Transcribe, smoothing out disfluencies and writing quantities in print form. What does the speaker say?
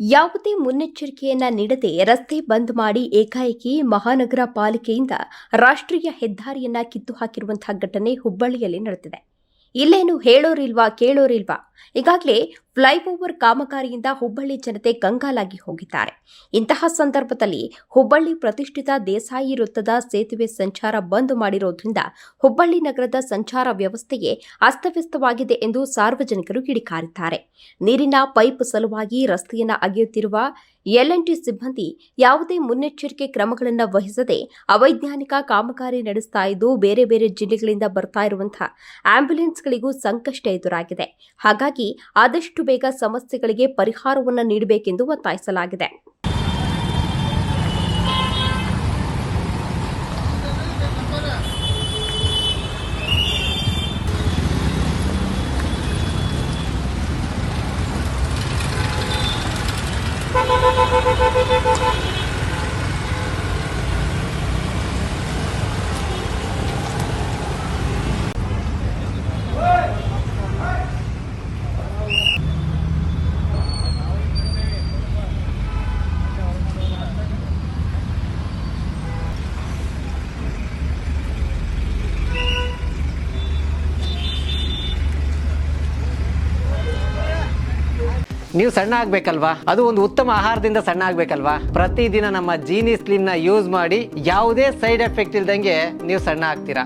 ಯಾವುದೇ ಮುನ್ನೆಚ್ಚರಿಕೆಯನ್ನ ನೀಡದೆ ರಸ್ತೆ ಬಂದ್ ಮಾಡಿ ಏಕಾಏಕಿ ಮಹಾನಗರ ಪಾಲಿಕೆಯಿಂದ ರಾಷ್ಟ್ರೀಯ ಹೆದ್ದಾರಿಯನ್ನ ಕಿತ್ತು ಹಾಕಿರುವಂತಹ ಘಟನೆ ಹುಬ್ಬಳ್ಳಿಯಲ್ಲಿ ನಡೆದಿದೆ. ಇಲ್ಲೇನು ಹೇಳೋರಿಲ್ವಾ ಕೇಳೋರಿಲ್ವಾ? ಈಗಾಗಲೇ ಫ್ಲೈಓವರ್ ಕಾಮಗಾರಿಯಿಂದ ಹುಬ್ಬಳ್ಳಿ ಜನತೆ ಕಂಗಾಲಾಗಿ ಹೋಗಿದ್ದಾರೆ. ಇಂತಹ ಸಂದರ್ಭದಲ್ಲಿ ಹುಬ್ಬಳ್ಳಿ ಪ್ರತಿಷ್ಠಿತ ದೇಸಾಯಿ ವೃತ್ತದ ಸೇತುವೆ ಸಂಚಾರ ಬಂದ್ ಮಾಡಿರೋದ್ರಿಂದ ಹುಬ್ಬಳ್ಳಿ ನಗರದ ಸಂಚಾರ ವ್ಯವಸ್ಥೆಯೇ ಅಸ್ತವ್ಯಸ್ತವಾಗಿದೆ ಎಂದು ಸಾರ್ವಜನಿಕರು ಕಿಡಿಕಾರಿದ್ದಾರೆ. ನೀರಿನ ಪೈಪ್ ಸಲುವಾಗಿ ರಸ್ತೆಯನ್ನು ಅಗೆಯುತ್ತಿರುವ L&T ಸಿಬ್ಬಂದಿ ಯಾವುದೇ ಮುನ್ನೆಚ್ಚರಿಕೆ ಕ್ರಮಗಳನ್ನು ವಹಿಸದೆ ಅವೈಜ್ಞಾನಿಕ ಕಾಮಗಾರಿ ನಡೆಸ್ತಾ ಇದ್ದು ಬೇರೆ ಬೇರೆ ಜಿಲ್ಲೆಗಳಿಂದ ಬರ್ತಾ ಇರುವಂತಹ ಆಂಬ್ಯುಲೆನ್ಸ್ಗಳಿಗೂ ಸಂಕಷ್ಟ ಎದುರಾಗಿದೆ. ಹಾಗಾಗಿ ಆದಷ್ಟು ಬೇಗ ಸಮಸ್ಯೆಗಳಿಗೆ ಪರಿಹಾರವನ್ನು ನೀಡಬೇಕೆಂದು ಒತ್ತಾಯಿಸಲಾಗಿದೆ. ನೀವು ಸಣ್ಣ ಆಗ್ಬೇಕಲ್ವಾ? ಅದು ಒಂದು ಉತ್ತಮ ಆಹಾರದಿಂದ ಸಣ್ಣ ಆಗ್ಬೇಕಲ್ವಾ? ಪ್ರತಿದಿನ ನಮ್ಮ ಜೀನಿ ಸ್ಲಿಮ್ ನ ಯೂಸ್ ಮಾಡಿ ಯಾವುದೇ ಸೈಡ್ ಎಫೆಕ್ಟ್ ಇಲ್ದಂಗೆ ನೀವು ಸಣ್ಣ ಆಗ್ತೀರಾ.